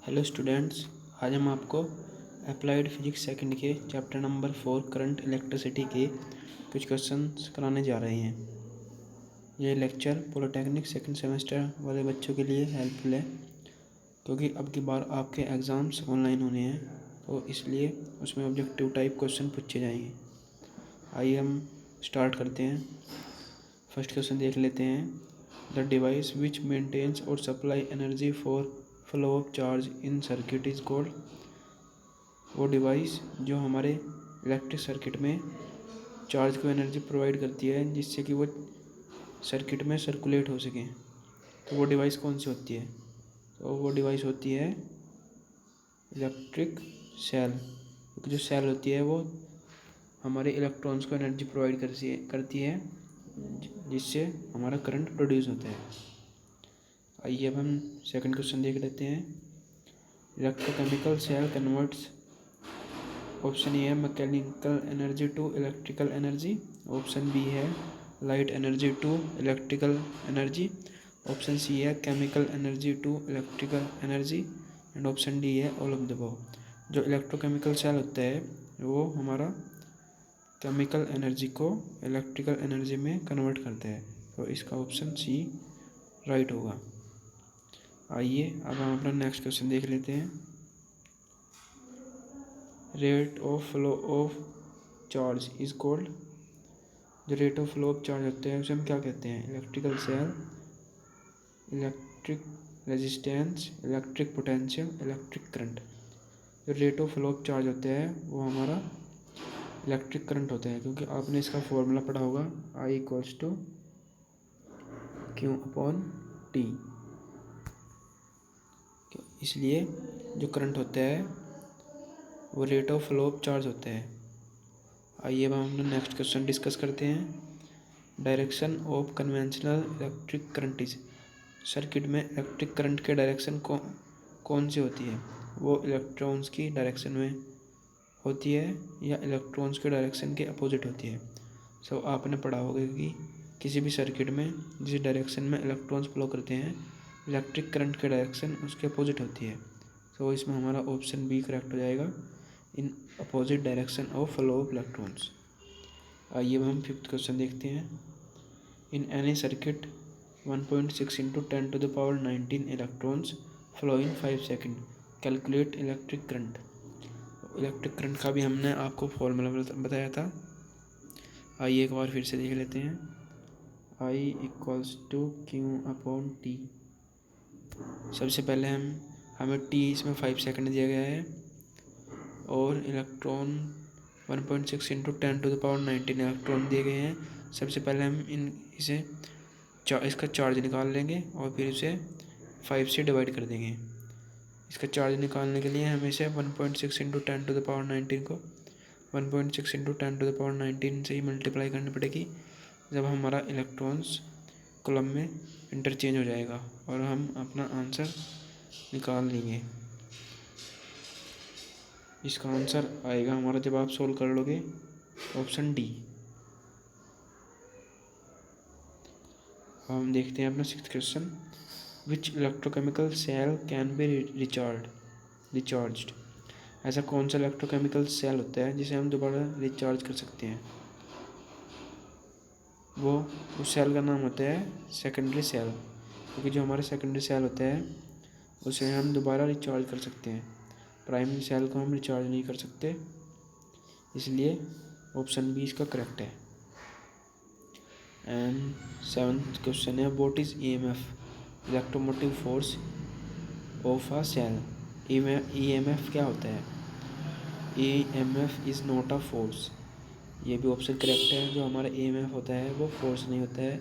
Hello students, आज हम आपको अप्लाइड फिजिक्स सेकंड के चैप्टर नंबर 4 करंट इलेक्ट्रिसिटी के कुछ क्वेश्चंस कराने जा रहे हैं। ये लेक्चर पॉलिटेक्निक सेकंड सेमेस्टर वाले बच्चों के लिए हेल्पफुल है, क्योंकि अब की बार आपके एग्ज़ाम्स ऑनलाइन होने हैं, तो इसलिए उसमें ऑब्जेक्टिव टाइप क्वेश्चन पूछे जाएंगे। आइए हम स्टार्ट करते हैं। फर्स्ट क्वेश्चन देख लेते हैं। द डिवाइस विच मेंटेन्स और supply energy for flow of charge in circuit is called. वो डिवाइस जो हमारे इलेक्ट्रिक सर्किट में चार्ज को एनर्जी प्रोवाइड करती है जिससे कि वो सर्किट में सर्कुलेट हो सके, तो वो डिवाइस कौन सी होती है? तो वो डिवाइस होती है इलेक्ट्रिक सेल, क्योंकि जो सेल होती है वो हमारे इलेक्ट्रॉन्स को एनर्जी प्रोवाइड करती है जिससे हमारा करंट प्रोड्यूस होता है। आइए अब हम सेकंड क्वेश्चन देख लेते हैं। Electrochemical cell converts, option A है mechanical energy to electrical energy, option B है light energy to electrical energy, option C है chemical energy to electrical energy and option D है ऑल ऑफ द अबव। जो electrochemical cell होता है वो हमारा chemical energy को इलेक्ट्रिकल एनर्जी में कन्वर्ट करता है, तो इसका ऑप्शन सी राइट होगा। आइए अब हम अपना नेक्स्ट क्वेश्चन देख लेते हैं। Rate of flow of charge is called. जो rate of flow of charge होते हैं उसे हम क्या कहते हैं? Electrical cell, electric resistance, electric potential, electric current. जो rate of flow of charge होते हैं वो हमारा इलेक्ट्रिक करंट होता है, क्योंकि आपने इसका फॉर्मूला पढ़ा होगा I equals to Q upon T. इसलिए जो करंट होता है वो rate of flow of charge होता है। आइए अब हम नेक्स्ट क्वेश्चन डिस्कस करते हैं। Direction of conventional electric current is. Circuit में इलेक्ट्रिक करंट के डायरेक्शन कौन सी होती है? वो इलेक्ट्रॉन्स की डायरेक्शन में होती है या इलेक्ट्रॉन्स के डायरेक्शन के अपोजिट होती है? सो आपने पढ़ा होगा कि किसी भी सर्किट में जिस डायरेक्शन में इलेक्ट्रॉन्स फ्लो करते हैं इलेक्ट्रिक करंट के डायरेक्शन उसके अपोजिट होती है। सो इसमें हमारा ऑप्शन बी करेक्ट हो जाएगा, in opposite direction of flow of electrons. आइए अब हम फिफ्थ क्वेश्चन देखते हैं। In any circuit 1.6 into 10⁻19 electrons flow in 5 second, calculate electric current. Electric current का भी हमने आपको फॉर्मूला बताया था। आइए एक बार फिर से देख लेते हैं। I equals to Q upon T. सबसे पहले हमें टी इसमें 5 सेकंड दिया गया है और इलेक्ट्रॉन 1.6 इंटू 10⁻19 इलेक्ट्रॉन दिए गए हैं। सबसे पहले हम इसका चार्ज निकाल लेंगे और फिर इसे 5 से डिवाइड कर देंगे। इसका चार्ज निकालने के लिए हमें इसे 1.6 इंटू 10⁻19 को 1.6 इंटू 10⁻19 से ही मल्टीप्लाई करनी पड़ेगी, जब हमारा इलेक्ट्रॉन्स कॉलम में इंटरचेंज हो जाएगा और हम अपना आंसर निकाल लेंगे। इसका आंसर आएगा हमारा, जब आप सोल्व कर लोगे, ऑप्शन डी। हम देखते हैं अपना sixth question. Which electrochemical cell can be recharged. ऐसा कौन सा इलेक्ट्रोकेमिकल सेल होता है जिसे हम दोबारा रिचार्ज कर सकते हैं? वो उस सेल का नाम होता है सेकेंडरी सेल, क्योंकि जो हमारा सेकेंडरी सेल होता है उसे हम दोबारा रिचार्ज कर सकते हैं, प्राइमरी सेल को हम रिचार्ज नहीं कर सकते, इसलिए ऑप्शन बी इसका करेक्ट है। एंड सेवन्थ क्वेश्चन है, what is EMF, electromotive force of a cell. EMF क्या होता है? EMF is not a force. ये भी ऑप्शन करेक्ट है। जो हमारा EMF होता है वो फोर्स नहीं होता है,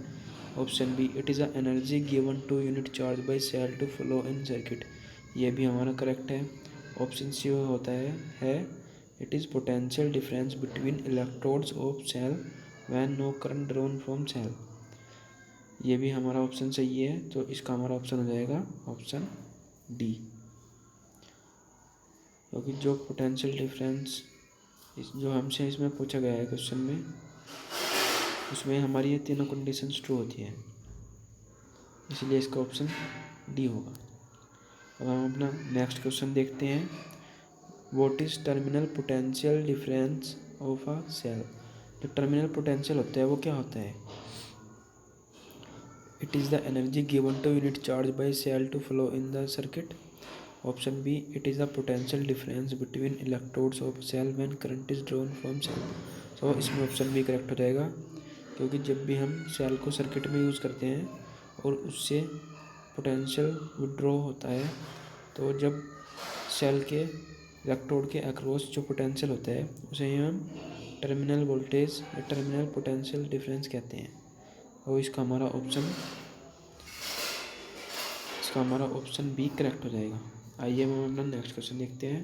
option B. It is a energy given to unit charge by cell to flow in circuit, ये भी हमारा करेक्ट है। ऑप्शन सी होता है it is potential difference between electrodes of cell when no current drawn from cell, ये भी हमारा option सही है, तो इसका हमारा ऑप्शन हो जाएगा ऑप्शन डी। क्योंकि जो पोटेंशियल डिफरेंस जो हमसे इसमें पूछा गया है क्वेश्चन में, उसमें हमारी ये तीनों कंडीशंस ट्रू होती है, इसलिए इसका ऑप्शन डी होगा। अब हम अपना नेक्स्ट क्वेश्चन देखते हैं। What is terminal potential difference of a cell. जो टर्मिनल पोटेंशियल होता है वो क्या होता है? It is the energy given to unit charge by cell to flow in the circuit. Option B, it is the potential difference between electrodes of cell when current is drawn from cell. तो इसमें option B correct हो जाएगा, क्योंकि जब भी हम cell को circuit में यूज़ करते हैं और उससे पोटेंशियल विड्रॉ होता है, तो जब सेल के इलेक्ट्रोड के अक्रॉस जो पोटेंशियल होता है उसे ही हम टर्मिनल वोल्टेज या टर्मिनल पोटेंशियल डिफरेंस कहते हैं। और इसका हमारा ऑप्शन बी करेक्ट हो जाएगा। आइए हम अपना नेक्स्ट क्वेश्चन देखते हैं।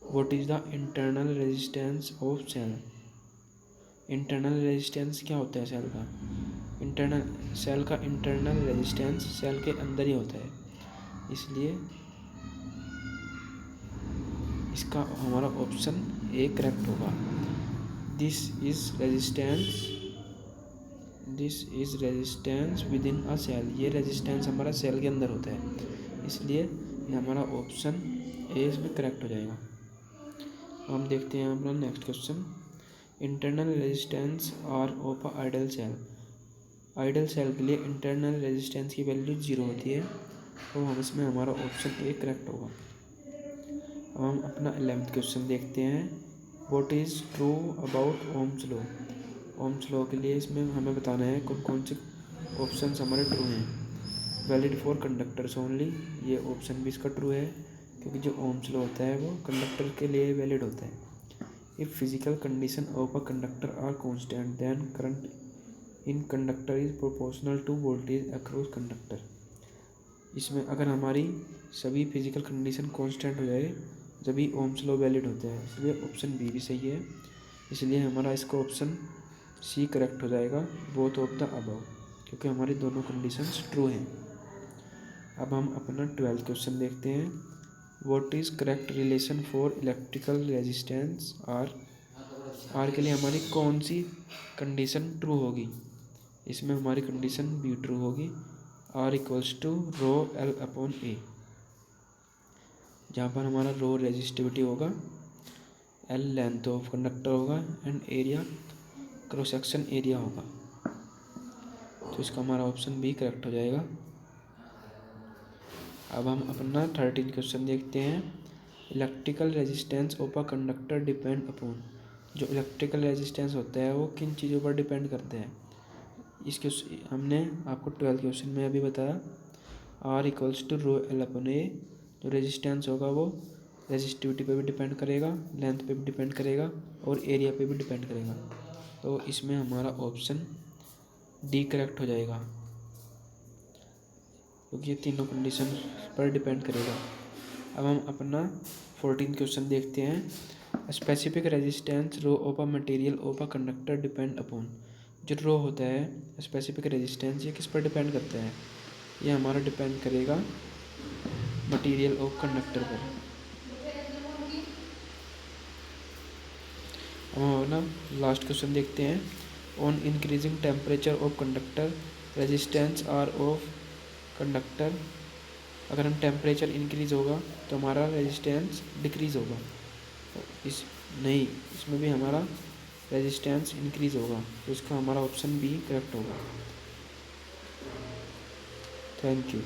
What is the internal resistance of cell. Internal resistance क्या होता है सेल का? सेल का इंटरनल रेजिस्टेंस सेल के अंदर ही होता है, इसलिए इसका हमारा ऑप्शन ए करेक्ट होगा। This is resistance within a cell. ये रेजिस्टेंस हमारा सेल के अंदर होता है, इसलिए ये हमारा ऑप्शन ए इसमें करेक्ट हो जाएगा। हम देखते हैं अपना next question. Internal resistance R of a ideal cell. Ideal cell के लिए इंटरनल रेजिस्टेंस की वैल्यू 0 होती है, तो हम इसमें हमारा ऑप्शन ए करेक्ट होगा। अब हम अपना 11th क्वेश्चन देखते हैं। What is true about Ohm's law. Ohm's law के लिए इसमें हमें बताना है कौन कौन से ऑप्शन हमारे ट्रू हैं। वैलिड फॉर कंडक्टर्स ओनली, ये ऑप्शन भी इसका ट्रू है, क्योंकि जो ओम्स लॉ होता है वो कंडक्टर के लिए वैलिड होता है। If physical condition of a conductor are constant then current in conductor is proportional to voltage across conductor. इसमें अगर हमारी सभी फिजिकल कंडीशन कांस्टेंट हो जाए जभी ओम्स लॉ वैलिड होता है, इसलिए ऑप्शन बी भी सही है। इसलिए हमारा इसका ऑप्शन सी करेक्ट हो जाएगा, बोथ ऑफ द अबव, क्योंकि हमारी दोनों कंडीशंस ट्रू हैं। अब हम अपना 12th क्वेश्चन देखते हैं। What is correct relation for electrical resistance R. R के लिए हमारी कौन सी कंडीशन ट्रू होगी? इसमें हमारी कंडीशन बी ट्रू होगी, R equals to rho L upon A, जहाँ पर हमारा रो रेजिस्टिविटी होगा, एल लेंथ ऑफ कंडक्टर होगा and area cross section area होगा। तो इसका हमारा ऑप्शन बी करेक्ट हो जाएगा। अब हम अपना 13 क्वेश्चन देखते हैं। Electrical resistance of a conductor depend upon. जो इलेक्ट्रिकल रेजिस्टेंस होता है वो किन चीज़ों पर डिपेंड करता है? इसके हमने आपको 12th क्वेश्चन में अभी बताया, R equals to rho L upon A. जो रेजिस्टेंस होगा वो रेजिस्टिविटी पे भी डिपेंड करेगा, लेंथ पे भी डिपेंड करेगा और एरिया पे भी डिपेंड करेगा। तो इसमें हमारा ऑप्शन डी करेक्ट हो जाएगा, क्योंकि ये तीनों कंडीशन पर डिपेंड करेगा। अब हम अपना 14 क्वेश्चन देखते हैं। Specific resistance rho of a material of a conductor depend upon. जो रो होता है स्पेसिफिक रेजिस्टेंस, ये किस पर डिपेंड करता है? ये हमारा डिपेंड करेगा मटेरियल ऑफ कंडक्टर पर। अब हम अपना लास्ट क्वेश्चन देखते हैं। On increasing temperature of conductor resistance R of conductor. अगर हम टेम्परेचर इंक्रीज होगा तो हमारा रेजिस्टेंस डिक्रीज होगा। इसमें भी हमारा रेजिस्टेंस इंक्रीज होगा, तो इसका हमारा ऑप्शन बी करेक्ट होगा। Thank you.